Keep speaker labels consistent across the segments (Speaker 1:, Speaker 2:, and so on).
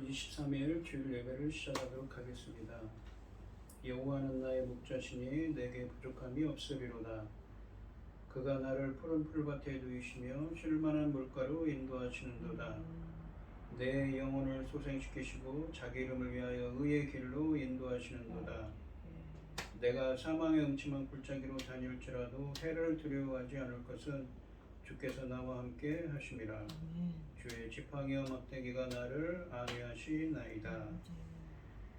Speaker 1: 6월 23일 주일 예배를 시작하도록 하겠습니다. 여호와는 나의 목자시니 내게 부족함이 없으리로다. 그가 나를 푸른 풀밭에 두이시며 쉴만한 물가로 인도하시는도다. 내 영혼을 소생시키시고 자기 이름을 위하여 의의 길로 인도하시는도다. 내가 사망의 음침한 골짜기로 다닐지라도 해를 두려워하지 않을 것은 주께서 나와 함께 하심이라. 주의 지팡이와 막대기가 나를 안위하시나이다.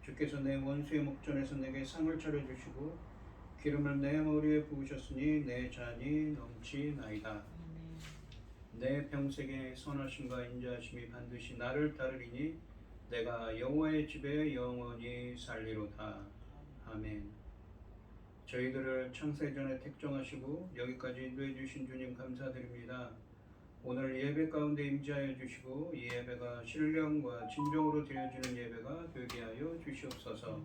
Speaker 1: 주께서 내 원수의 목전에서 내게 상을 차려주시고 기름을 내 머리에 부으셨으니 내 잔이 넘치나이다. 내 평생의 선하심과 인자하심이 반드시 나를 따르리니 내가 여호와의 집에 영원히 살리로다. 아멘. 저희들을 창세전에 택정하시고 여기까지 인도해 주신 주님 감사드립니다. 오늘 예배 가운데 임재하여 주시고 이 예배가 신령과 진정으로 드려지는 예배가 되게 하여 주시옵소서.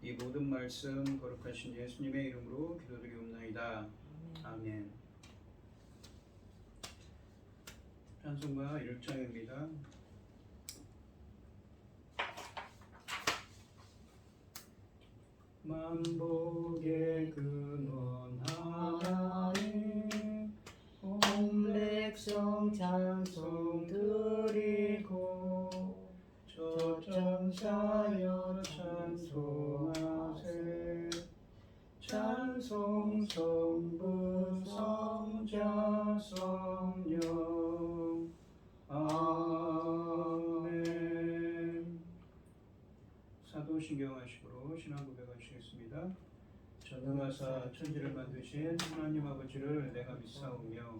Speaker 1: 이 모든 말씀 거룩하신 예수님의 이름으로 기도드리옵나이다. 아멘. 찬송가 1장입니다. 만복의 근원 하나님
Speaker 2: 온 백성 찬송 드리고
Speaker 1: 저전사여 찬송하세. 찬송 성부 성자 성령 아멘. 사도신경 하시고 신앙 고백하시겠습니다. 전능하사 천지를 만드신 하나님 아버지를 내가 믿사오며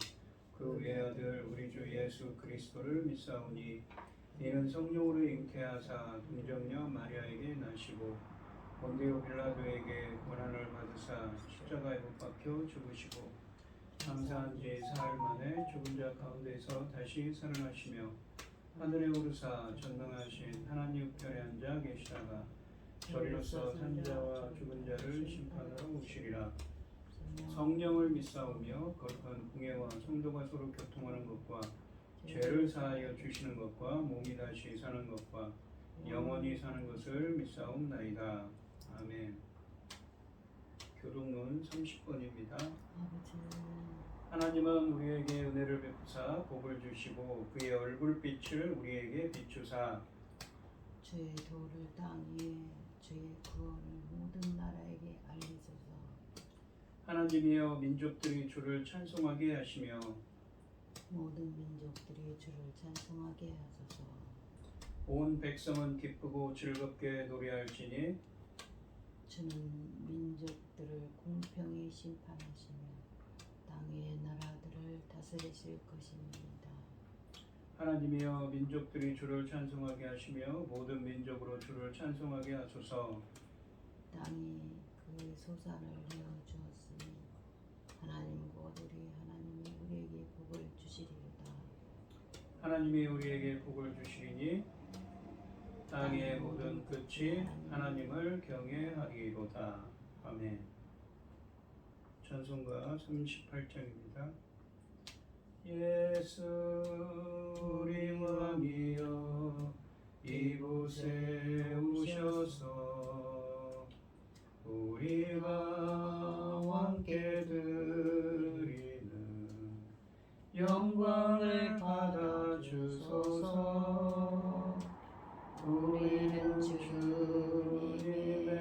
Speaker 1: 그 외아들 우리 주 예수 그리스도를 믿사오니 이는 성령으로 잉태하사 동정녀 마리아에게 나시고 본디오 빌라도에게 고난을 받으사 십자가에 못 박혀 죽으시고 장사한 지 사흘 만에 죽은 자 가운데서 다시 살아나시며 하늘에 오르사 전능하신 하나님 우편에 앉아 계시다가 저리로서 산자와 죽은 자를 심판하러 오시리라. 성령을 믿사오며 거룩한 공예와 성도가 서로 교통하는 것과 죄를 사하여 주시는 것과 몸이 다시 사는 것과 영원히 사는 것을 믿사옵나이다. 아멘. 교독문 30번입니다. 하나님은 우리에게 은혜를 베푸사 복을 주시고 그의 얼굴빛을 우리에게 비추사
Speaker 2: 주의 도를 땅 위에 주의 구원을 모든 나라에게 알리소서.
Speaker 1: 하나님이여 민족들이 주를 찬송하게 하시며
Speaker 2: 모든 민족들이 주를 찬송하게 하소서.
Speaker 1: 온 백성은 기쁘고 즐겁게 노래할지니
Speaker 2: 주는 민족들을 공평히 심판하시며 땅의 나라들을 다스리실 것입니다.
Speaker 1: 하나님이여 민족들이 주를 찬송하게 하시며 모든 민족으로 주를 찬송하게 하소서.
Speaker 2: 땅이 그 소산을 내어 주었으니 하나님 곧 우리 하나님이 우리에게 복을 주시리로다.
Speaker 1: 하나님이 우리에게 복을 주시리니 땅의 모든 끝이 하나님을 경외하리로다. 아멘. 찬송가 38장입니다. 예수 우리 왕이여 이곳에 오셔서 우리가 왕께 드리는 영광을 받아 주소서. 우리는 주님의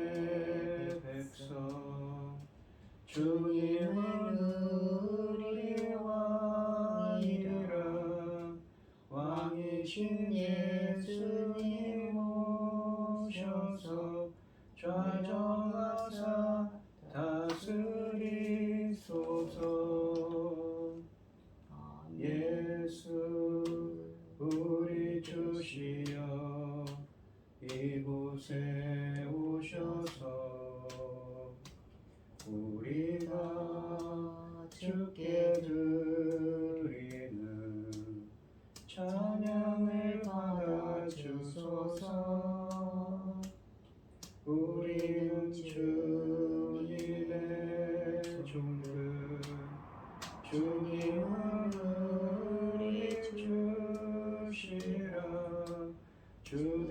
Speaker 1: 백성 주님은 우리 왕이라. 왕이신 예수님 오셔서 좌정하사 다스리소서. 예수 우리 주시여 이곳에 오셔서 우리가 주께 드리는 찬양을 받아 주소서. 우리는 주님의 종들 주님은 우리 주시라. 주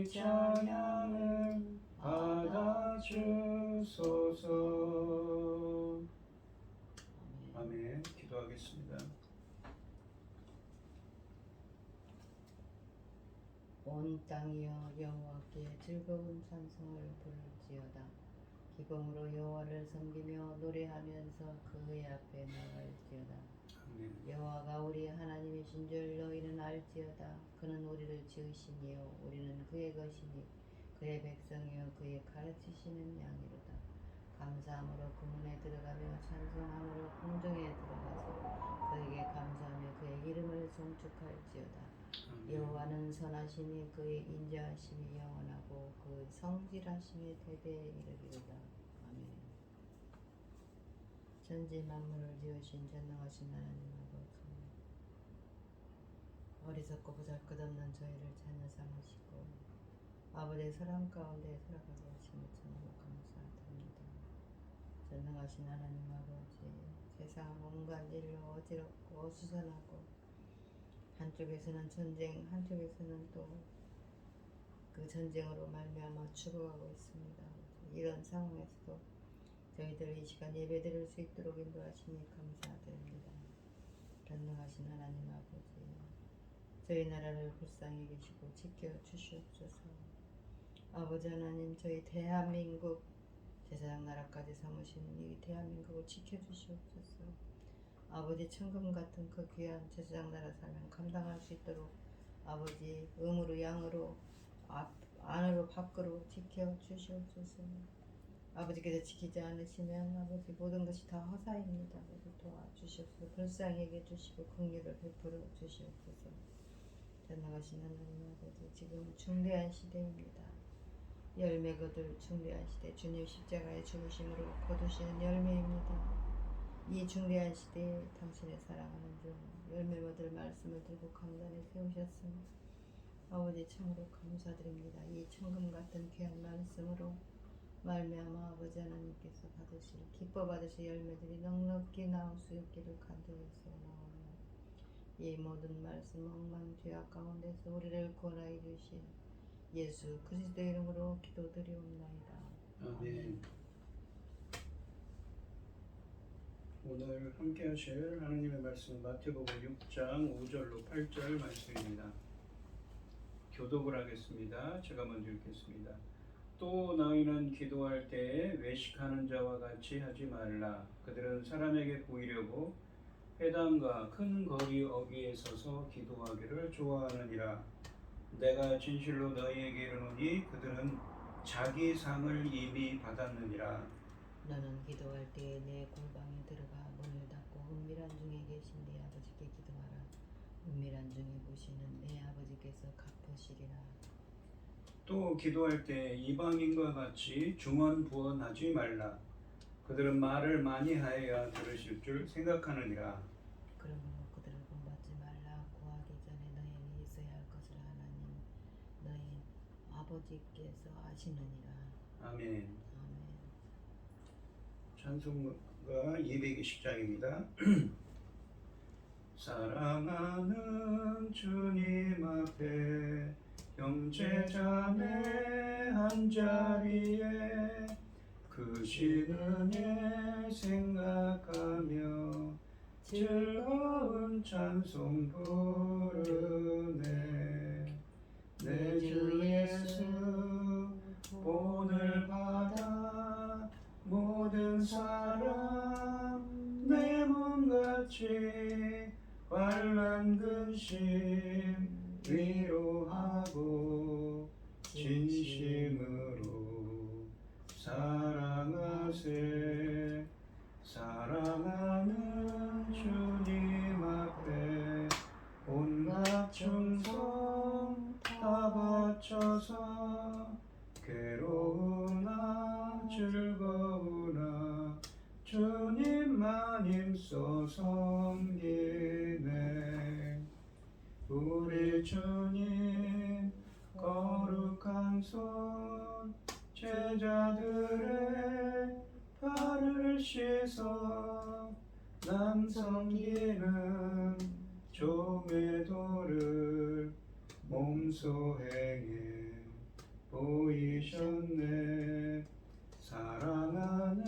Speaker 1: 찬양을 받아주소서. 아멘. 기도하겠습니다.
Speaker 2: 온 땅이여 여호와께 즐거운 찬송을 부를지어다. 기봉으로 여호와를 섬기며 노래하면서 그의 앞에 나갈지어다.
Speaker 1: 아멘.
Speaker 2: 여호와가 우리 하나님이신 줄 너희는 알지어다. 그는 우리를 지으시니요 우리는 그의 것이니 그의 백성이요 그의 가르치시는 양이로다. 감사함으로 그 문에 들어가며 찬송함으로 궁정에 들어가서 그에게 감사하며 그의 이름을 송축할지어다. 여호와는 선하시니 그의 인자하심이 영원하고 그 성질하심이 대대에 이르리로다. 아멘. 천지 만물을 지으신 전능하신 하나님 아버지, 어리석고 보잘것없는 저희를 자녀 삼으시고 아버지의 사랑 가운데 살아가게 하심을 참으로 감사드립니다. 전능하신 하나님 아버지, 세상 온갖 일로 어지럽고 어수선하고 한쪽에서는 전쟁, 한쪽에서는 또 그 전쟁으로 말미암아 죽어가고 있습니다. 이런 상황에서도 저희들 이 시간 예배드릴 수 있도록 인도하시니 감사드립니다. 전능하신 하나님 아버지, 저희 나라를 불쌍히 계시고 지켜주시옵소서. 아버지 하나님, 저희 대한민국 제사장 나라까지 삼으신 이 대한민국을 지켜주시옵소서. 아버지, 천금 같은 그 귀한 제사장 나라 사명 감당할 수 있도록 아버지 음으로 양으로 안으로 밖으로 지켜주시옵소서. 아버지께서 지키지 않으시면 아버지 모든 것이 다 허사입니다. 모두 도와주시옵소서. 불쌍히 여겨주시고 긍휼을 베풀어 주시옵소서. 전능하신 하나님 아버지, 지금 중대한 시대입니다. 열매 거둘 중대한 시대, 주님 십자가의 죽으심으로 거두시는 열매입니다. 이 중대한 시대에 당신의 사랑하는 종 열매 얻을 말씀을 들고 강단에 세우셨습니다. 아버지, 참으로 감사드립니다. 이 천금 같은 귀한 말씀으로 말미암아 아버지 하나님께서 받으실 기뻐 받으실 열매들이 넉넉히 나올 수 있기를 간절해서 나오며 이 모든 말씀 엉망 죄악 가운데서 우리를 구원하여 주신 예수 그리스도 이름으로 기도드리옵나이다.
Speaker 1: 아멘. 오늘 함께 하실 하나님의 말씀 마태복음 6장 5절로 8절 말씀입니다. 교독을 하겠습니다. 제가 먼저 읽겠습니다. 또 너희는 기도할 때에 외식하는 자와 같이 하지 말라. 그들은 사람에게 보이려고 회당과 큰 거리 어귀에 서서 기도하기를 좋아하느니라. 내가 진실로 너희에게 이르노니 그들은 자기 상을 이미 받았느니라.
Speaker 2: 너는 기도할 때에 내 골방에 들어가 문을 닫고 은밀한 중에 계신 네 아버지께 기도하라. 은밀한 중에 보시는 내 아버지께서 갚으시리라.
Speaker 1: 또 기도할 때 이방인과 같이 중언부언하지 말라. 그들은 말을 많이 하여야 들으실 줄 생각하느니라.
Speaker 2: 그러므로 그들을 본받지 말라. 구하기 전에 너희에게 있어야 할 것을 하나님 너희 아버지께서 아시느니라.
Speaker 1: 아멘.
Speaker 2: 아멘.
Speaker 1: 찬송가 220장입니다. 사랑하는 주님 앞에 형제자매 한자리에 크신 은혜 생각하며 즐거운 찬송 부르네. 내 주 예수 본을 받아 모든 사람 내 몸같이 환난 근심 위로하고 진심으로 사랑하세. 사랑하는 주님 앞에 온갖 충성 다 바쳐서 괴로우나 즐거우나 주님만 힘써 섬기네. 우리 주님 거룩한 손 제자들의 발을 씻어 난 섬기는 종의 도를 몸소 행해. 되셨네. 사랑하는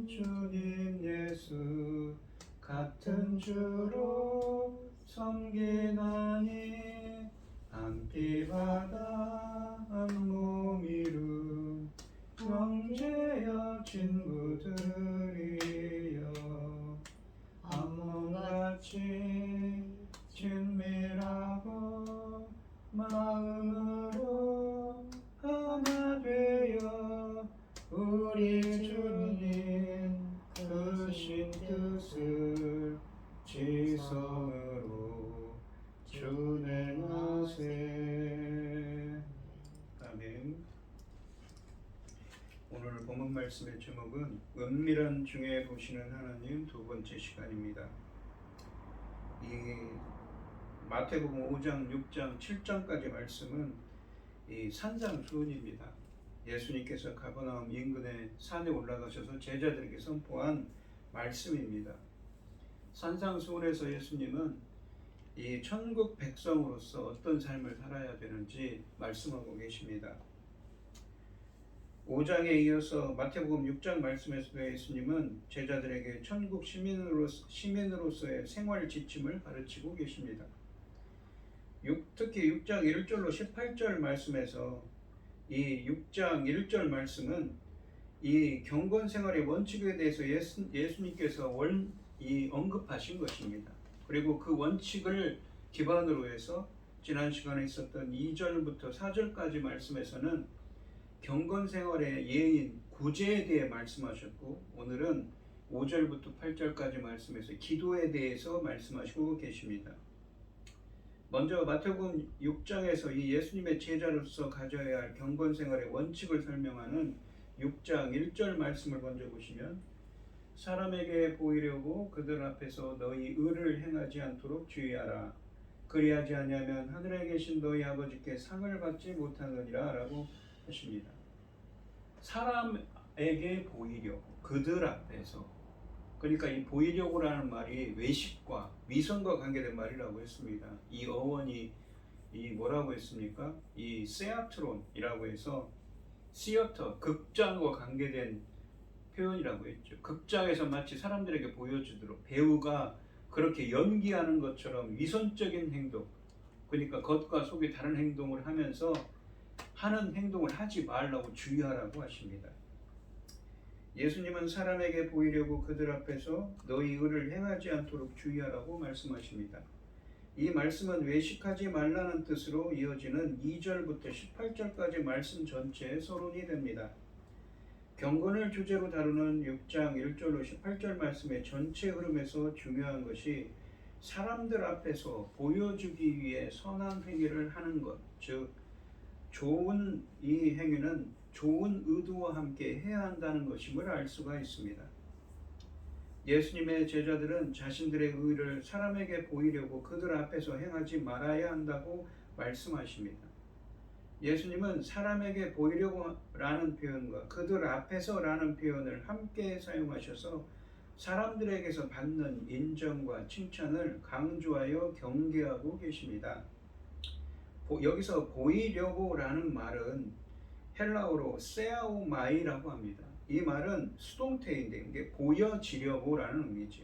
Speaker 1: 주님 예수, 같은 주로 섬기나니 한 피 받아 한 몸 이룬 형제여 친구들이여, 한 몸같이 친밀하고 마음으로 하나 되어 우리 주님 크신 뜻을 지성으로 준행하세. 아멘. 오늘 본문 말씀의 제목은 은밀한 중에 보시는 하나님 두 번째 시간입니다. 이 마태복음 5장, 6장, 7장까지 말씀은 이 산상수훈입니다. 예수님께서 가버나움 인근의 산에 올라가셔서 제자들에게 선포한 말씀입니다. 산상수훈에서 예수님은 이 천국 백성으로서 어떤 삶을 살아야 되는지 말씀하고 계십니다. 5장에 이어서 마태복음 6장 말씀에서도 예수님은 제자들에게 천국 시민으로서의 생활 지침을 가르치고 계십니다. 특히 6장 1절로 18절 말씀에서 이 6장 1절 말씀은 이 경건 생활의 원칙에 대해서 예수님께서 언급하신 것입니다. 그리고 그 원칙을 기반으로 해서 지난 시간에 있었던 2절부터 4절까지 말씀에서는 경건 생활의 예인, 구제에 대해 말씀하셨고, 오늘은 5절부터 8절까지 말씀에서 기도에 대해서 말씀하시고 계십니다. 먼저 마태복음 6장에서 이 예수님의 제자로서 가져야 할 경건 생활의 원칙을 설명하는 6장 1절 말씀을 먼저 보시면, 사람에게 보이려고 그들 앞에서 너희 의를 행하지 않도록 주의하라. 그리하지 아니하면 하늘에 계신 너희 아버지께 상을 받지 못하느니라 라고 하십니다. 사람에게 보이려고, 그들 앞에서, 그러니까 이 보이려고라는 말이 외식과 위선과 관계된 말이라고 했습니다. 이 어원이 이 뭐라고 했습니까? 이 세아트론이라고 해서 시어터, 극장과 관계된 표현이라고 했죠. 극장에서 마치 사람들에게 보여주도록 배우가 그렇게 연기하는 것처럼 위선적인 행동, 그러니까 겉과 속이 다른 행동을 하면서 하는 행동을 하지 말라고 주의하라고 하십니다. 예수님은 사람에게 보이려고 그들 앞에서 너희 의를 행하지 않도록 주의하라고 말씀하십니다. 이 말씀은 외식하지 말라는 뜻으로 이어지는 2절부터 18절까지 말씀 전체의 서론이 됩니다. 경건을 주제로 다루는 6장 1절로 18절 말씀의 전체 흐름에서 중요한 것이 사람들 앞에서 보여주기 위해 선한 행위를 하는 것, 즉 좋은 이 행위는 좋은 의도와 함께 해야 한다는 것임을 알 수가 있습니다. 예수님의 제자들은 자신들의 의를 사람에게 보이려고 그들 앞에서 행하지 말아야 한다고 말씀하십니다. 예수님은 사람에게 보이려고 라는 표현과 그들 앞에서 라는 표현을 함께 사용하셔서 사람들에게서 받는 인정과 칭찬을 강조하여 경계하고 계십니다. 여기서 보이려고 라는 말은 헬라어로 세아오마이라고 합니다. 이 말은 수동태인데 이게 보여지려고 라는 의미죠.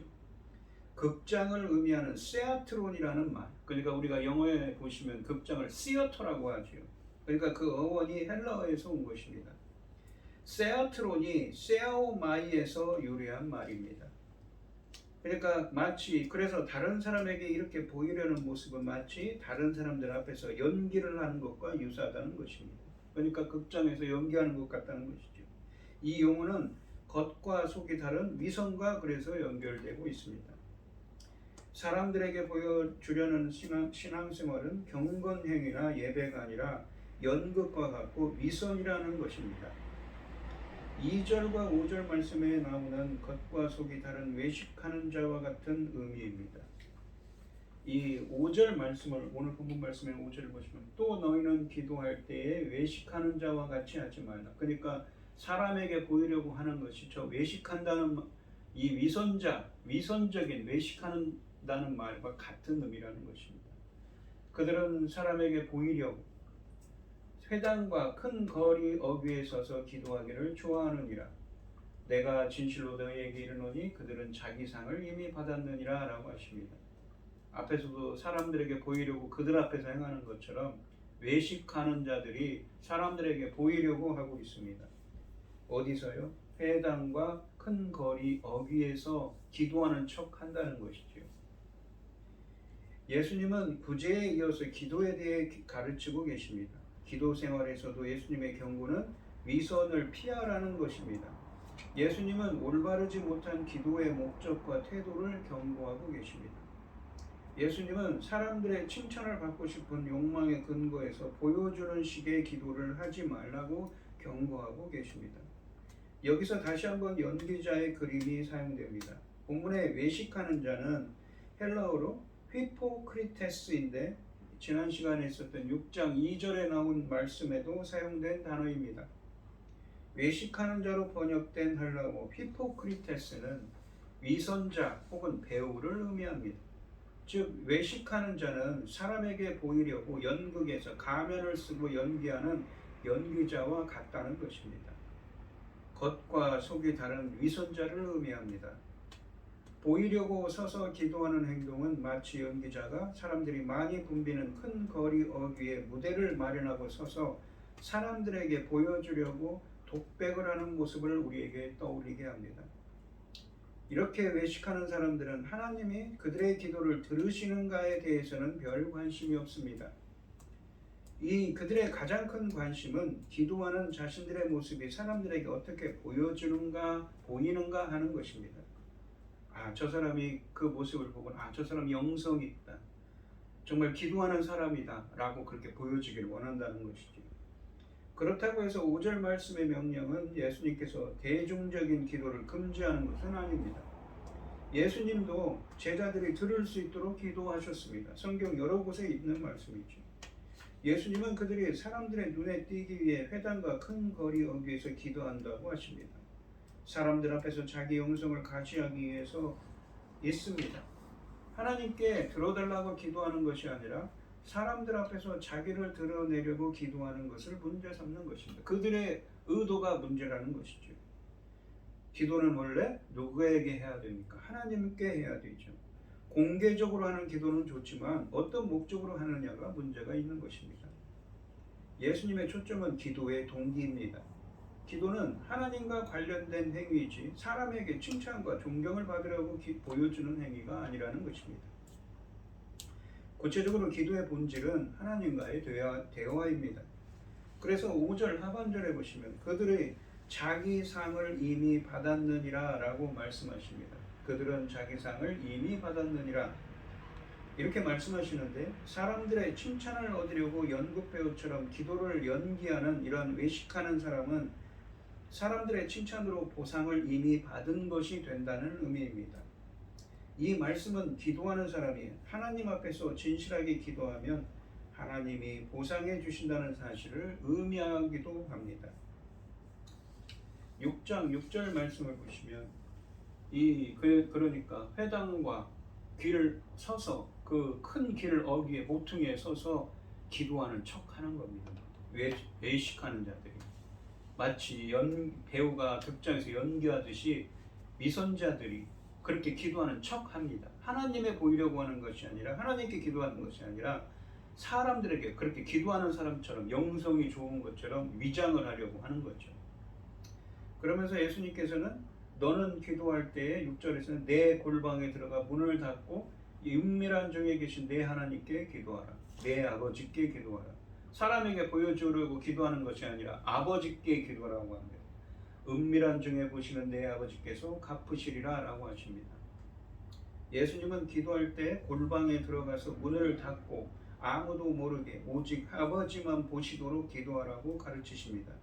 Speaker 1: 극장을 의미하는 세아트론이라는 말, 그러니까 우리가 영어에 보시면 극장을 시어터라고 하죠. 그러니까 그 어원이 헬라어에서 온 것입니다. 세아트론이 세아오마이에서 유래한 말입니다. 그러니까 그래서 다른 사람에게 이렇게 보이려는 모습은 마치 다른 사람들 앞에서 연기를 하는 것과 유사하다는 것입니다. 그러니까 극장에서 연기하는 것 같다는 것이죠. 이 용어는 겉과 속이 다른 위선과 그래서 연결되고 있습니다. 사람들에게 보여주려는 신앙생활은 경건행위나 예배가 아니라 연극과 같고 위선이라는 것입니다. 2절과 5절 말씀에 나오는 겉과 속이 다른 외식하는 자와 같은 의미입니다. 이 5절 말씀을, 오늘 본문 말씀의 5절을 보시면 또 너희는 기도할 때에 외식하는 자와 같이 하지 말라. 그러니까 사람에게 보이려고 하는 것이 저 외식한다는 이 위선적인 외식한다는 말과 같은 의미라는 것입니다. 그들은 사람에게 보이려고, 회당과 큰 거리 어귀에 서서 기도하기를 좋아하느니라. 내가 진실로 너희에게 이르노니 그들은 자기 상을 이미 받았느니라 라고 하십니다. 앞에서도 사람들에게 보이려고 그들 앞에서 행하는 것처럼 외식하는 자들이 사람들에게 보이려고 하고 있습니다. 어디서요? 회당과 큰 거리 어귀에서 기도하는 척 한다는 것이죠. 예수님은 구제에 이어서 기도에 대해 가르치고 계십니다. 기도 생활에서도 예수님의 경고는 위선을 피하라는 것입니다. 예수님은 올바르지 못한 기도의 목적과 태도를 경고하고 계십니다. 예수님은 사람들의 칭찬을 받고 싶은 욕망의 근거에서 보여주는 식의 기도를 하지 말라고 경고하고 계십니다. 여기서 다시 한번 연기자의 그림이 사용됩니다. 본문에 외식하는 자는 헬라어로 히포크리테스인데 지난 시간에 있었던 6장 2절에 나온 말씀에도 사용된 단어입니다. 외식하는 자로 번역된 헬라어 히포크리테스는 위선자 혹은 배우를 의미합니다. 즉 외식하는 자는 사람에게 보이려고 연극에서 가면을 쓰고 연기하는 연기자와 같다는 것입니다. 겉과 속이 다른 위선자를 의미합니다. 보이려고 서서 기도하는 행동은 마치 연기자가 사람들이 많이 붐비는 큰 거리 어귀에 무대를 마련하고 서서 사람들에게 보여주려고 독백을 하는 모습을 우리에게 떠올리게 합니다. 이렇게 외식하는 사람들은 하나님이 그들의 기도를 들으시는가에 대해서는 별 관심이 없습니다. 이 그들의 가장 큰 관심은 기도하는 자신들의 모습이 사람들에게 어떻게 보여주는가, 보이는가 하는 것입니다. 저 사람이 그 모습을 보고 저 사람 영성이 있다. 정말 기도하는 사람이다 라고 그렇게 보여주기를 원한다는 것이죠. 그렇다고 해서 5절 말씀의 명령은 예수님께서 대중적인 기도를 금지하는 것은 아닙니다. 예수님도 제자들이 들을 수 있도록 기도하셨습니다. 성경 여러 곳에 있는 말씀이죠. 예수님은 그들이 사람들의 눈에 띄기 위해 회당과 큰 거리 어귀에서 기도한다고 하십니다. 사람들 앞에서 자기 영성을 가시하기 위해서 있습니다. 하나님께 들어달라고 기도하는 것이 아니라 사람들 앞에서 자기를 드러내려고 기도하는 것을 문제 삼는 것입니다. 그들의 의도가 문제라는 것이죠. 기도는 원래 누구에게 해야 됩니까? 하나님께 해야 되죠. 공개적으로 하는 기도는 좋지만 어떤 목적으로 하느냐가 문제가 있는 것입니다. 예수님의 초점은 기도의 동기입니다. 기도는 하나님과 관련된 행위이지 사람에게 칭찬과 존경을 받으려고 보여주는 행위가 아니라는 것입니다. 구체적으로 기도의 본질은 하나님과의 대화입니다. 그래서 5절 하반절에 보시면 그들의 자기 상을 이미 받았느니라 라고 말씀하십니다. 그들은 자기 상을 이미 받았느니라 이렇게 말씀하시는데 사람들의 칭찬을 얻으려고 연극배우처럼 기도를 연기하는 이런 외식하는 사람은 사람들의 칭찬으로 보상을 이미 받은 것이 된다는 의미입니다. 이 말씀은 기도하는 사람이 하나님 앞에서 진실하게 기도하면 하나님이 보상해 주신다는 사실을 의미하기도 합니다. 6장 6절 말씀을 보시면 그러니까 회당과 길을 서서 그 큰 길 어귀에 모퉁이에 서서 기도하는 척하는 겁니다. 외식하는 자들이 마치 배우가 극장에서 연기하듯이 위선자들이 그렇게 기도하는 척합니다. 하나님에 보이려고 하는 것이 아니라 하나님께 기도하는 것이 아니라 사람들에게 그렇게 기도하는 사람처럼 영성이 좋은 것처럼 위장을 하려고 하는 거죠. 그러면서 예수님께서는 너는 기도할 때에 6절에서는 내 골방에 들어가 문을 닫고 은밀한 중에 계신 내 하나님께 기도하라. 내 아버지께 기도하라. 사람에게 보여주려고 기도하는 것이 아니라 아버지께 기도하라고 합니다. 은밀한 중에 보시는 내 아버지께서 갚으시리라 라고 하십니다. 예수님은 기도할 때 골방에 들어가서 문을 닫고 아무도 모르게 오직 아버지만 보시도록 기도하라고 가르치십니다.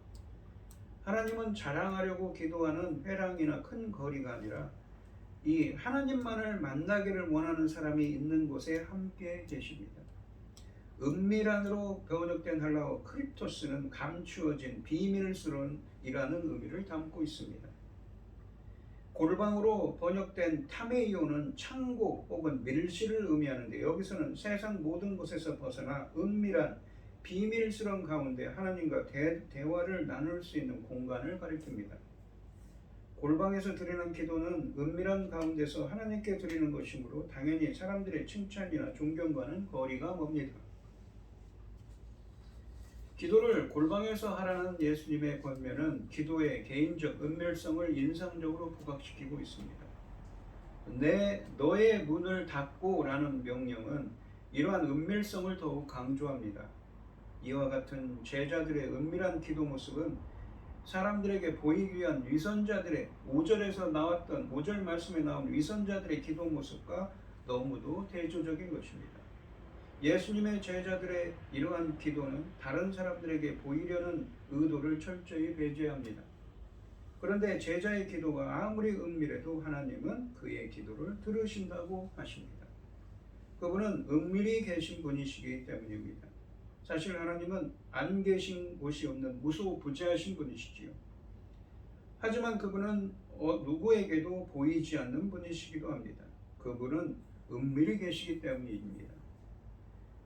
Speaker 1: 하나님은 자랑하려고 기도하는 회랑이나 큰 거리가 아니라 이 하나님만을 만나기를 원하는 사람이 있는 곳에 함께 계십니다. 은밀한으로 번역된 헬라어 크립토스는 감추어진 비밀스러운이라는 의미를 담고 있습니다. 골방으로 번역된 타메이오는 창고 혹은 밀실을 의미하는데 여기서는 세상 모든 곳에서 벗어나 은밀한 비밀스러운 가운데 하나님과 대화를 나눌 수 있는 공간을 가리킵니다. 골방에서 드리는 기도는 은밀한 가운데서 하나님께 드리는 것이므로 당연히 사람들의 칭찬이나 존경과는 거리가 멉니다. 기도를 골방에서 하라는 예수님의 권면은 기도의 개인적 은밀성을 인상적으로 부각시키고 있습니다. 너의 문을 닫고 라는 명령은 이러한 은밀성을 더욱 강조합니다. 이와 같은 제자들의 은밀한 기도 모습은 사람들에게 보이기 위한 위선자들의 5절 말씀에 나온 위선자들의 기도 모습과 너무도 대조적인 것입니다. 예수님의 제자들의 이러한 기도는 다른 사람들에게 보이려는 의도를 철저히 배제합니다. 그런데 제자의 기도가 아무리 은밀해도 하나님은 그의 기도를 들으신다고 하십니다. 그분은 은밀히 계신 분이시기 때문입니다. 사실 하나님은 안 계신 곳이 없는 무소부재하신 분이시지요. 하지만 그분은 누구에게도 보이지 않는 분이시기도 합니다. 그분은 은밀히 계시기 때문입니다.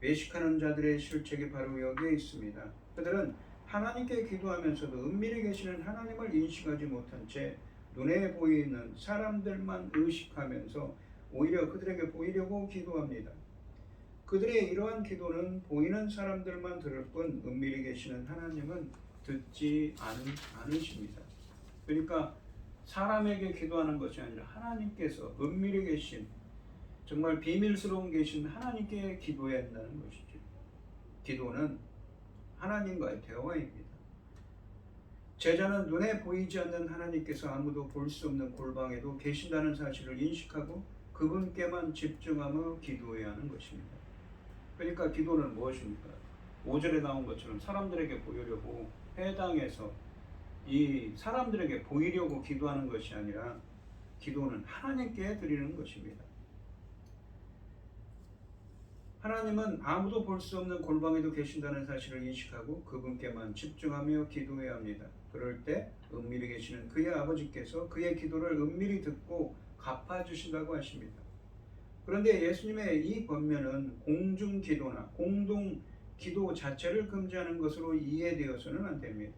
Speaker 1: 외식하는 자들의 실책이 바로 여기에 있습니다. 그들은 하나님께 기도하면서도 은밀히 계시는 하나님을 인식하지 못한 채 눈에 보이는 사람들만 의식하면서 오히려 그들에게 보이려고 기도합니다. 그들의 이러한 기도는 보이는 사람들만 들을 뿐 은밀히 계시는 하나님은 듣지 않으십니다. 그러니까 사람에게 기도하는 것이 아니라 하나님께서 은밀히 계신 정말 비밀스러운 계신 하나님께 기도해야 한다는 것이죠. 기도는 하나님과의 대화입니다. 제자는 눈에 보이지 않는 하나님께서 아무도 볼 수 없는 골방에도 계신다는 사실을 인식하고 그분께만 집중하며 기도해야 하는 것입니다. 그러니까 기도는 무엇입니까? 5절에 나온 것처럼 사람들에게 보이려고 회당에서 이 사람들에게 보이려고 기도하는 것이 아니라 기도는 하나님께 드리는 것입니다. 하나님은 아무도 볼 수 없는 골방에도 계신다는 사실을 인식하고 그분께만 집중하며 기도해야 합니다. 그럴 때 은밀히 계시는 그의 아버지께서 그의 기도를 은밀히 듣고 갚아주신다고 하십니다. 그런데 예수님의 이 권면은 공중 기도나 공동 기도 자체를 금지하는 것으로 이해되어서는 안 됩니다.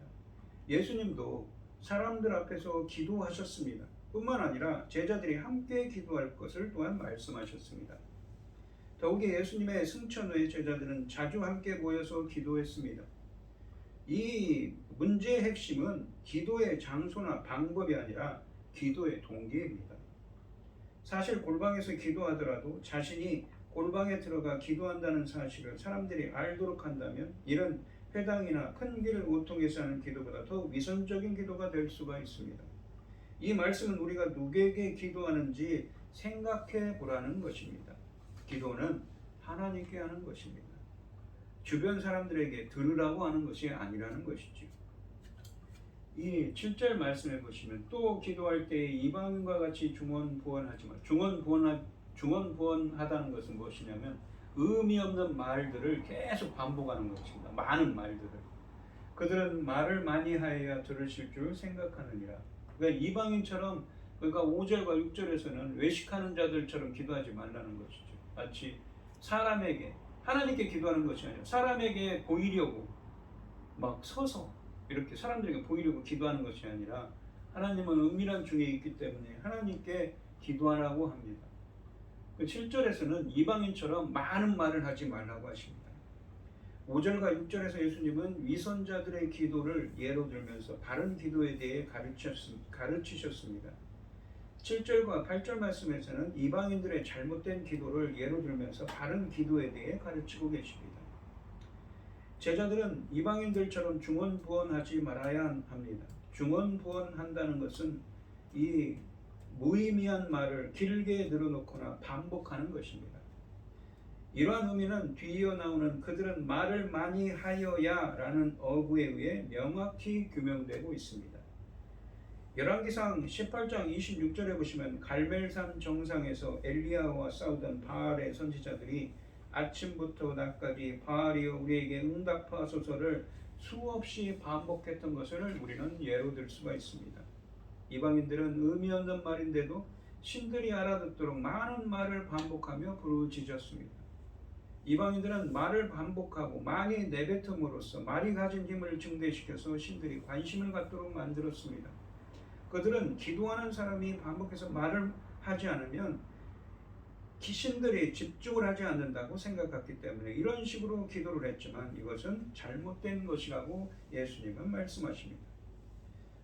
Speaker 1: 예수님도 사람들 앞에서 기도하셨습니다. 뿐만 아니라 제자들이 함께 기도할 것을 또한 말씀하셨습니다. 더욱이 예수님의 승천 후에 제자들은 자주 함께 모여서 기도했습니다. 이 문제의 핵심은 기도의 장소나 방법이 아니라 기도의 동기입니다. 사실 골방에서 기도하더라도 자신이 골방에 들어가 기도한다는 사실을 사람들이 알도록 한다면 이런 회당이나 큰 길 오통에서 하는 기도보다 더 위선적인 기도가 될 수가 있습니다. 이 말씀은 우리가 누구에게 기도하는지 생각해 보라는 것입니다. 기도는 하나님께 하는 것입니다. 주변 사람들에게 들으라고 하는 것이 아니라는 것이죠. 이 7절 말씀해 보시면 또 기도할 때 이방인과 같이 중언부언하지 마. 중언부언하다는 것은 무엇이냐면 의미 없는 말들을 계속 반복하는 것입니다. 많은 말들을. 그들은 말을 많이 하여야 들으실 줄 생각하느니라. 그러니까 이방인처럼 그러니까 5절과 6절에서는 외식하는 자들처럼 기도하지 말라는 것이죠. 마치 사람에게 하나님께 기도하는 것이 아니라 사람에게 보이려고 막 서서 이렇게 사람들에게 보이려고 기도하는 것이 아니라 하나님은 은밀한 중에 있기 때문에 하나님께 기도하라고 합니다. 7절에서는 이방인처럼 많은 말을 하지 말라고 하십니다. 5절과 6절에서 예수님은 위선자들의 기도를 예로 들면서 바른 기도에 대해 가르치셨습니다. 7절과 8절 말씀에서는 이방인들의 잘못된 기도를 예로 들면서 바른 기도에 대해 가르치고 계십니다. 제자들은 이방인들처럼 중언부언하지 말아야 합니다. 중언부언한다는 것은 이 무의미한 말을 길게 늘어놓거나 반복하는 것입니다. 이러한 의미는 뒤이어 나오는 그들은 말을 많이 하여야 라는 어구에 의해 명확히 규명되고 있습니다. 열왕기상 18장 26절에 보시면 갈멜산 정상에서 엘리야와 싸우던 바알의 선지자들이 아침부터 낮까지 바알이여 우리에게 응답하소서를 수없이 반복했던 것을 우리는 예로 들 수가 있습니다. 이방인들은 의미 없는 말인데도 신들이 알아듣도록 많은 말을 반복하며 부르짖었습니다. 이방인들은 말을 반복하고 많이 내뱉음으로써 말이 가진 힘을 증대시켜서 신들이 관심을 갖도록 만들었습니다. 그들은 기도하는 사람이 반복해서 말을 하지 않으면 신들이 집중을 하지 않는다고 생각했기 때문에 이런 식으로 기도를 했지만 이것은 잘못된 것이라고 예수님은 말씀하십니다.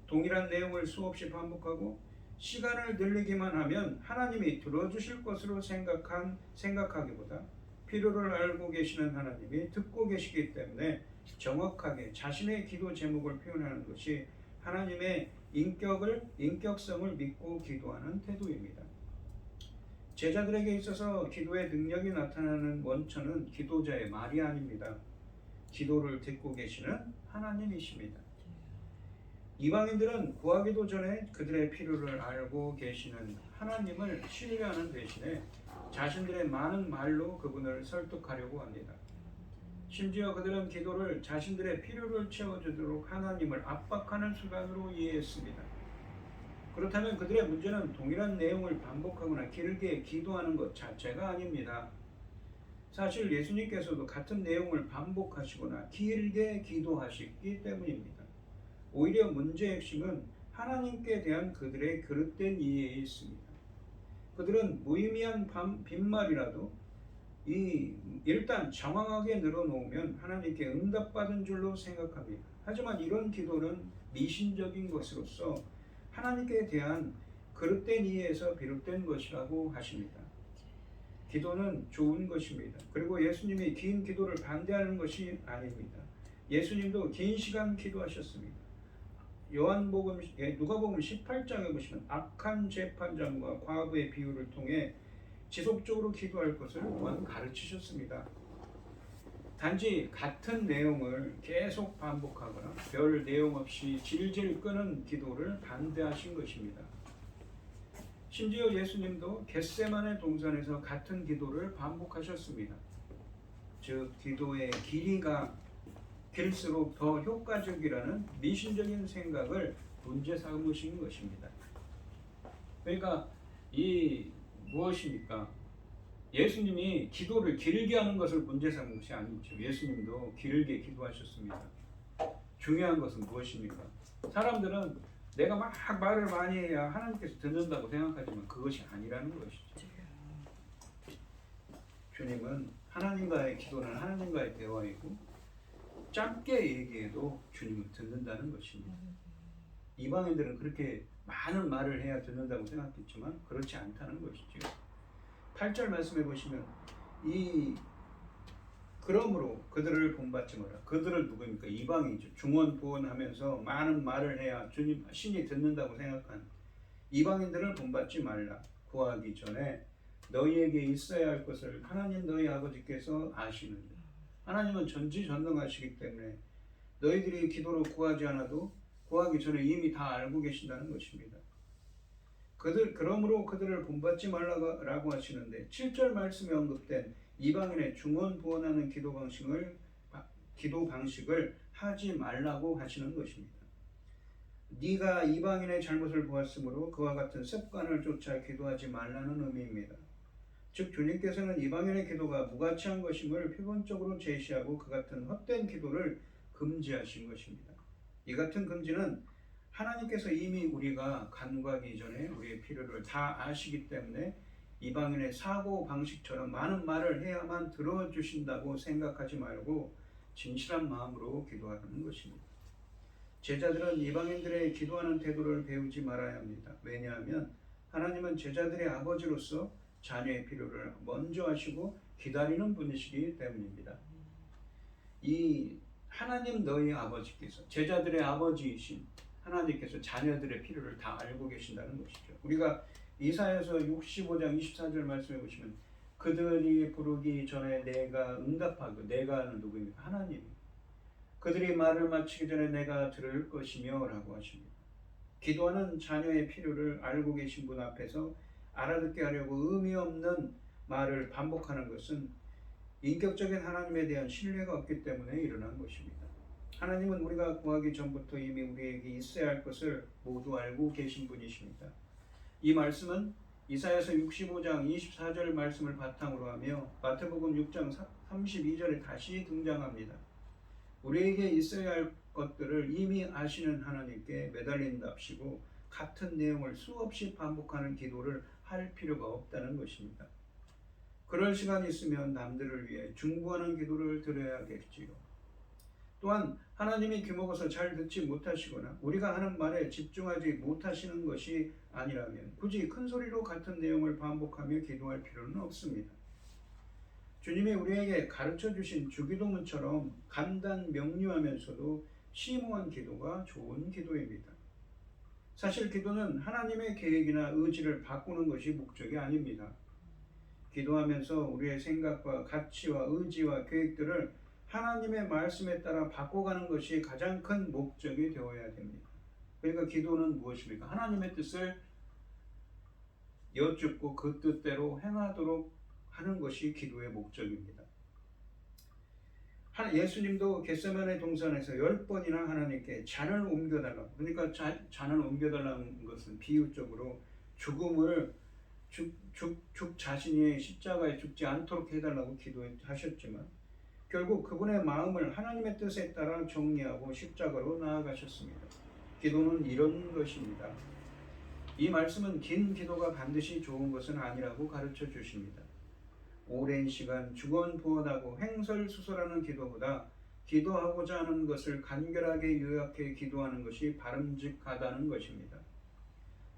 Speaker 1: 동일한 내용을 수없이 반복하고 시간을 늘리기만 하면 하나님이 들어주실 것으로 생각하기보다 필요를 알고 계시는 하나님이 듣고 계시기 때문에 정확하게 자신의 기도 제목을 표현하는 것이 하나님의 인격성을 믿고 기도하는 태도입니다. 제자들에게 있어서 기도의 능력이 나타나는 원천은 기도자의 말이 아닙니다. 기도를 듣고 계시는 하나님이십니다. 이방인들은 구하기도 전에 그들의 필요를 알고 계시는 하나님을 신뢰하는 대신에 자신들의 많은 말로 그분을 설득하려고 합니다. 심지어 그들은 기도를 자신들의 필요를 채워주도록 하나님을 압박하는 수단으로 이해했습니다. 그렇다면 그들의 문제는 동일한 내용을 반복하거나 길게 기도하는 것 자체가 아닙니다. 사실 예수님께서도 같은 내용을 반복하시거나 길게 기도하셨기 때문입니다. 오히려 문제의 핵심은 하나님께 대한 그들의 그릇된 이해에 있습니다. 그들은 무의미한 빈말이라도 일단 정황하게 늘어놓으면 하나님께 응답받은 줄로 생각합니다. 하지만 이런 기도는 미신적인 것으로서 하나님께 대한 그릇된 이해에서 비롯된 것이라고 하십니다. 기도는 좋은 것입니다. 그리고 예수님이 긴 기도를 반대하는 것이 아닙니다. 예수님도 긴 시간 기도하셨습니다. 누가복음 18장에 보시면 악한 재판장과 과부의 비유를 통해 지속적으로 기도할 것을 또한 가르치셨습니다. 단지 같은 내용을 계속 반복하거나 별 내용 없이 질질 끄는 기도를 반대하신 것입니다. 심지어 예수님도 겟세마네 동산에서 같은 기도를 반복하셨습니다. 즉 기도의 길이가 길수록 더 효과적이라는 미신적인 생각을 문제 삼으신 것입니다. 그러니까 무엇입니까? 예수님이 기도를 길게 하는 것을 문제 삼은 것이 아니죠. 예수님도 길게 기도하셨습니다. 중요한 것은 무엇입니까? 사람들은 내가 막 말을 많이 해야 하나님께서 듣는다고 생각하지만 그것이 아니라는 것이죠. 주님은 하나님과의 기도는 하나님과의 대화이고 짧게 얘기해도 주님은 듣는다는 것입니다. 이방인들은 그렇게 많은 말을 해야 듣는다고 생각했지만 그렇지 않다는 것이죠. 8절 말씀해 보시면 그러므로 그들을 본받지 마라. 그들을 누구입니까? 이방인이죠. 중언부언하면서 많은 말을 해야 신이 듣는다고 생각한 이방인들을 본받지 말라. 구하기 전에 너희에게 있어야 할 것을 하나님 너희 아버지께서 아시느니라. 하나님은 전지전능하시기 때문에 너희들이 기도로 구하지 않아도 구하기 전에 이미 다 알고 계신다는 것입니다. 그러므로 그들을 본받지 말라고 하시는데 7절 말씀에 언급된 이방인의 중언부언하는 기도 방식을 하지 말라고 하시는 것입니다. 네가 이방인의 잘못을 보았으므로 그와 같은 습관을 쫓아 기도하지 말라는 의미입니다. 즉 주님께서는 이방인의 기도가 무가치한 것임을 표본적으로 제시하고 그 같은 헛된 기도를 금지하신 것입니다. 이 같은 금지는 하나님께서 이미 우리가 간구하기 이전에 우리의 필요를 다 아시기 때문에 이방인의 사고 방식처럼 많은 말을 해야만 들어주신다고 생각하지 말고 진실한 마음으로 기도하는 것입니다. 제자들은 이방인들의 기도하는 태도를 배우지 말아야 합니다. 왜냐하면 하나님은 제자들의 아버지로서 자녀의 필요를 먼저 하시고 기다리는 분이시기 때문입니다. 이 하나님 너희 아버지께서 제자들의 아버지이신 하나님께서 자녀들의 필요를 다 알고 계신다는 것이죠. 우리가 이사야서 65장 24절 말씀해 보시면 그들이 부르기 전에 내가 응답하고 내가는 누구입니까? 하나님. 그들이 말을 마치기 전에 내가 들을 것이며 라고 하십니다. 기도하는 자녀의 필요를 알고 계신 분 앞에서 알아듣게 하려고 의미 없는 말을 반복하는 것은 인격적인 하나님에 대한 신뢰가 없기 때문에 일어난 것입니다. 하나님은 우리가 구하기 전부터 이미 우리에게 있어야 할 것을 모두 알고 계신 분이십니다. 이 말씀은 이사야서 65장 24절 말씀을 바탕으로 하며 마태복음 6장 32절에 다시 등장합니다. 우리에게 있어야 할 것들을 이미 아시는 하나님께 매달린답시고 같은 내용을 수없이 반복하는 기도를 할 필요가 없다는 것입니다. 그럴 시간이 있으면 남들을 위해 중보하는 기도를 드려야겠지요. 또한 하나님이 귀먹어서 잘 듣지 못하시거나 우리가 하는 말에 집중하지 못하시는 것이 아니라면 굳이 큰 소리로 같은 내용을 반복하며 기도할 필요는 없습니다. 주님이 우리에게 가르쳐 주신 주기도문처럼 간단 명료하면서도 심오한 기도가 좋은 기도입니다. 사실 기도는 하나님의 계획이나 의지를 바꾸는 것이 목적이 아닙니다. 기도하면서 우리의 생각과 가치와 의지와 계획들을 하나님의 말씀에 따라 바꿔가는 것이 가장 큰 목적이 되어야 됩니다. 그러니까 기도는 무엇입니까? 하나님의 뜻을 여쭙고 그 뜻대로 행하도록 하는 것이 기도의 목적입니다. 예수님도 겟세마네 동산에서 10번이나 하나님께 잔을 옮겨달라고, 그러니까 잔을 옮겨달라는 것은 비유적으로 죽음을 죽 자신이 십자가에 죽지 않도록 해달라고 기도하셨지만 결국 그분의 마음을 하나님의 뜻에 따라 정리하고 십자가로 나아가셨습니다. 기도는 이런 것입니다. 이 말씀은 긴 기도가 반드시 좋은 것은 아니라고 가르쳐 주십니다. 오랜 시간 중언부언하고 횡설수설하는 기도보다 기도하고자 하는 것을 간결하게 요약해 기도하는 것이 바람직하다는 것입니다.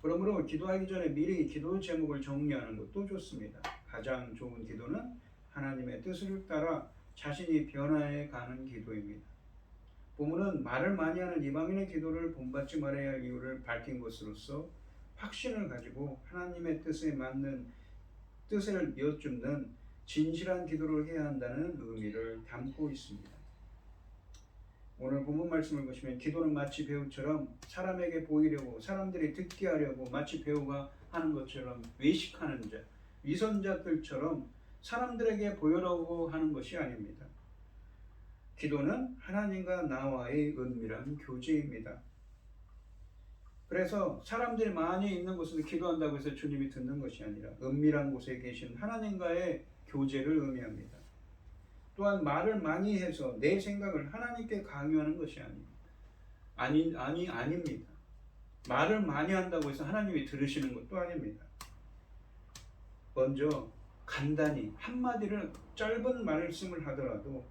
Speaker 1: 그러므로 기도하기 전에 미리 기도 제목을 정리하는 것도 좋습니다. 가장 좋은 기도는 하나님의 뜻을 따라 자신이 변화해 가는 기도입니다. 본문은 말을 많이 하는 이방인의 기도를 본받지 말아야 할 이유를 밝힌 것으로서 확신을 가지고 하나님의 뜻에 맞는 뜻을 여쭙는 진실한 기도를 해야 한다는 의미를 담고 있습니다. 오늘 본문 말씀을 보시면 기도는 마치 배우처럼 사람에게 보이려고 사람들이 듣게 하려고 마치 배우가 하는 것처럼 외식하는 자, 위선자들처럼 사람들에게 보여라고 하는 것이 아닙니다. 기도는 하나님과 나와의 은밀한 교제입니다. 그래서 사람들이 많이 있는 곳에서 기도한다고 해서 주님이 듣는 것이 아니라 은밀한 곳에 계신 하나님과의 교제를 의미합니다. 또한 말을 많이 해서 내 생각을 하나님께 강요하는 것이 아닙니다. 말을 많이 한다고 해서 하나님이 들으시는 것도 아닙니다. 먼저 간단히 한마디를 짧은 말씀을 하더라도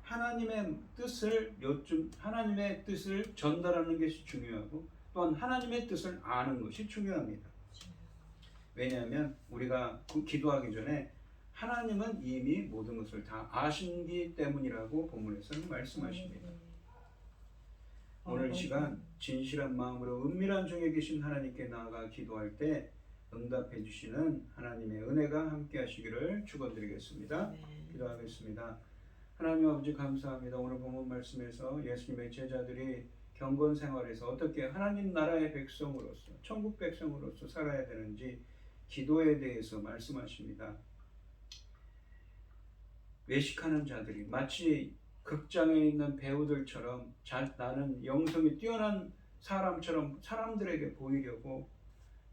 Speaker 1: 하나님의 뜻을 전달하는 것이 중요하고 또한 하나님의 뜻을 아는 것이 중요합니다. 왜냐하면 우리가 기도하기 전에 하나님은 이미 모든 것을 다 아시기 때문이라고 본문에서는 말씀하십니다. 오늘 시간 진실한 마음으로 은밀한 중에 계신 하나님께 나아가 기도할 때 응답해 주시는 하나님의 은혜가 함께 하시기를 축원드리겠습니다. 기도하겠습니다. 하나님 아버지 감사합니다. 오늘 본문 말씀에서 예수님의 제자들이 경건 생활에서 어떻게 하나님 나라의 백성으로서 천국 백성으로서 살아야 되는지 기도에 대해서 말씀하십니다. 외식하는 자들이 마치 극장에 있는 배우들처럼 나는 영성이 뛰어난 사람처럼 사람들에게 보이려고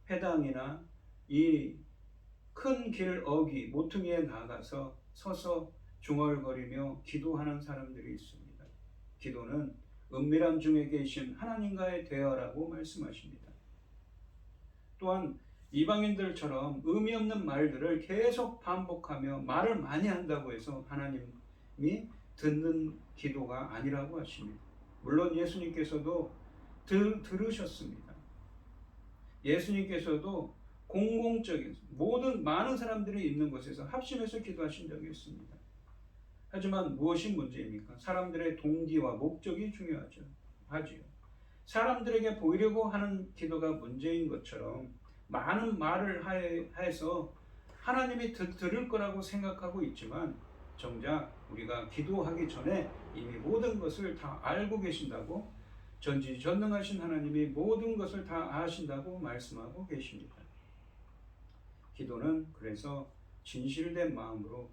Speaker 1: 회당이나 이 큰 길 어귀 모퉁이에 나가서 서서 중얼거리며 기도하는 사람들이 있습니다. 기도는 은밀한 중에 계신 하나님과의 대화라고 말씀하십니다. 또한 이방인들처럼 의미 없는 말들을 계속 반복하며 말을 많이 한다고 해서 하나님이 듣는 기도가 아니라고 하십니다. 물론 예수님께서도 들으셨습니다. 예수님께서도 공공적인 많은 사람들이 있는 곳에서 합심해서 기도하신 적이 있습니다. 하지만 무엇이 문제입니까? 사람들의 동기와 목적이 중요하지요. 사람들에게 보이려고 하는 기도가 문제인 것처럼 많은 말을 해서 하나님이 들을 거라고 생각하고 있지만 정작 우리가 기도하기 전에 이미 모든 것을 다 알고 계신다고 전지전능하신 하나님이 모든 것을 다 아신다고 말씀하고 계십니다. 기도는 그래서 진실된 마음으로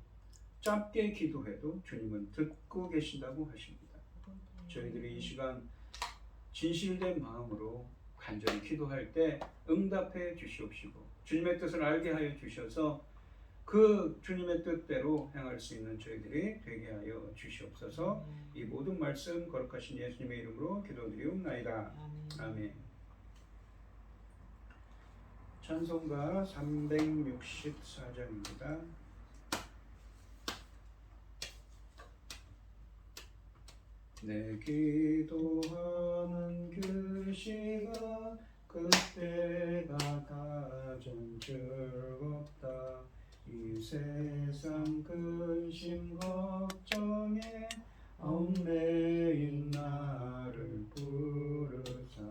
Speaker 1: 짧게 기도해도 주님은 듣고 계신다고 하십니다. 저희들이 이 시간 진실된 마음으로 간절히 기도할 때 응답해 주시옵시고 주님의 뜻을 알게 하여 주셔서 그 주님의 뜻대로 행할 수 있는 저희들이 되게 하여 주시옵소서. 이 모든 말씀 거룩하신 예수님의 이름으로 기도드리옵나이다. 아멘. 찬송가 364장입니다. 내 기도하는 그 시간 그때가 가장 즐겁다. 이 세상 근심 걱정에 얽매인 나를 부르사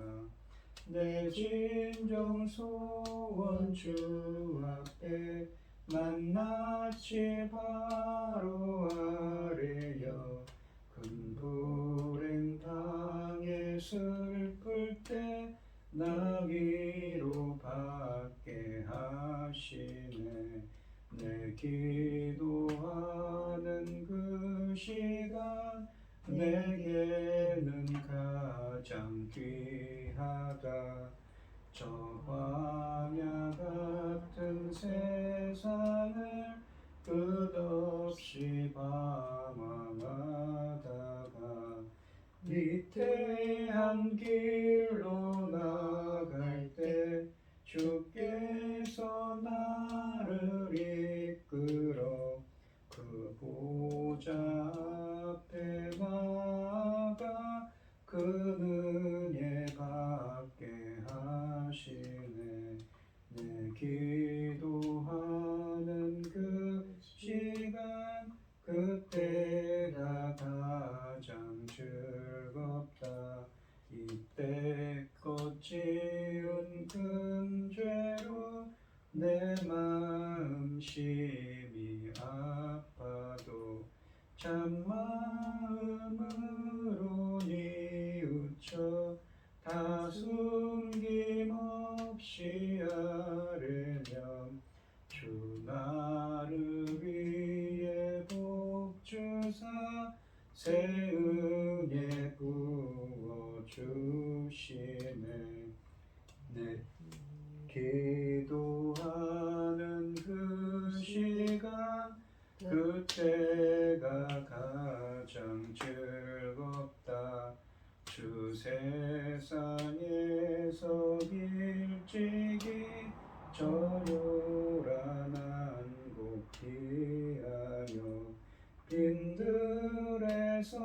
Speaker 1: 내 진정 소원 주 앞에 만나지 바로 아래여 큰 불행 당해 슬플 때 나 위로받게 하시네. 내 기도하는 그 시간 내게는 가장 귀하다. 저 광야 같은 세상을 끝없이 방황하다가 위태한 길로 나갈 때 주께서 나를 이끌어 그 보좌 앞에 나아가 그 은혜 받게 하시네. 내 기도하는 그 시간 그때가 가장 즐겁다. 이때껏 지은 큰 죄로 내 마음 심히 아파도 참마음으로 뉘우쳐 다 숨김없이 아뢰면 주 나를 위해 복주사 새 은혜 부어주시네. 내 기도하는 그 시간 그때가 가장 즐겁다. 주 세상에서 일찍이 저 요란한 곳 피하며 빈들에서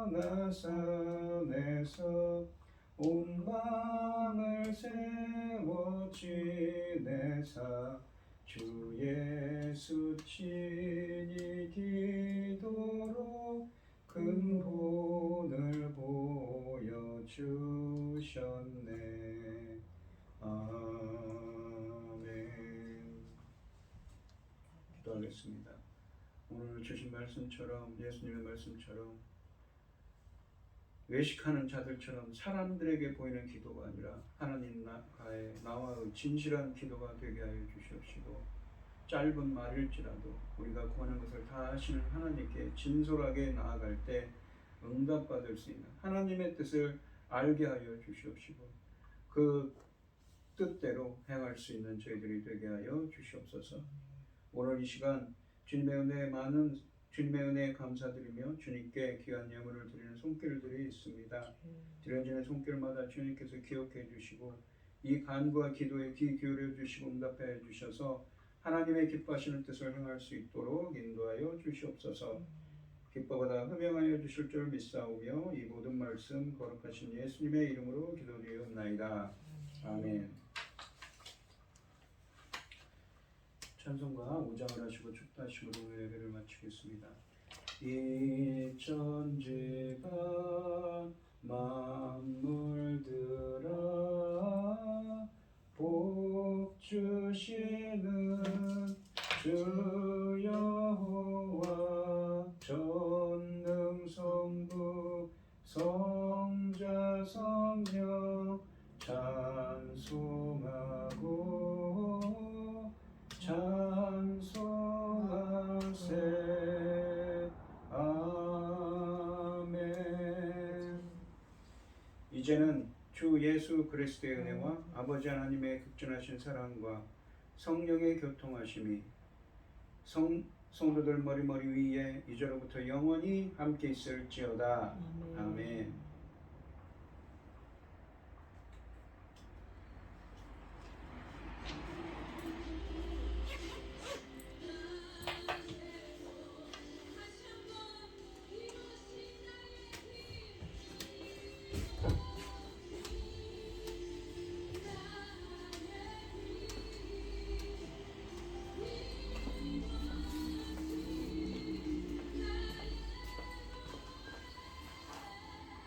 Speaker 1: 나 산에서 온 마음을 세워 지내사 주 예수 친히 기도로 큰 본을 보여주셨네. 아멘. 기도하겠습니다. 오늘 주신 말씀처럼 예수님의 말씀처럼 외식하는 자들처럼 사람들에게 보이는 기도가 아니라 하나님 나와의 진실한 기도가 되게 하여 주시옵시고 짧은 말일지라도 우리가 구하는 것을 다 아시는 하나님께 진솔하게 나아갈 때 응답받을 수 있는 하나님의 뜻을 알게 하여 주시옵시고 그 뜻대로 행할 수 있는 저희들이 되게 하여 주시옵소서. 오늘 이 시간 주님의 은혜에 감사드리며 주님께 귀한 예물을 드리는 손길들이 있습니다. 드려지는 손길마다 주님께서 기억해 주시고 이 간구와 기도에 귀 기울여 주시고 응답해 주셔서 하나님의 기뻐하시는 뜻을 행할 수 있도록 인도하여 주시옵소서. 기뻐보다 흠명하여 주실 줄 믿사오며 이 모든 말씀 거룩하신 예수님의 이름으로 기도드리옵나이다. 아멘. 찬송가 5장을 하시고 축도하심으로 예배를 마치겠습니다. 이 천지가 만물들아 복 주시는 주 여호와 전능성부 성자 성령 찬송하고 찬송하세. 아멘. 이제는 주 예수 그리스도의 은혜와 아버지 하나님의 극진하신 사랑과 성령의 교통하심이 성도들 머리 위에 이제로부터 영원히 함께 있을지어다. 아멘.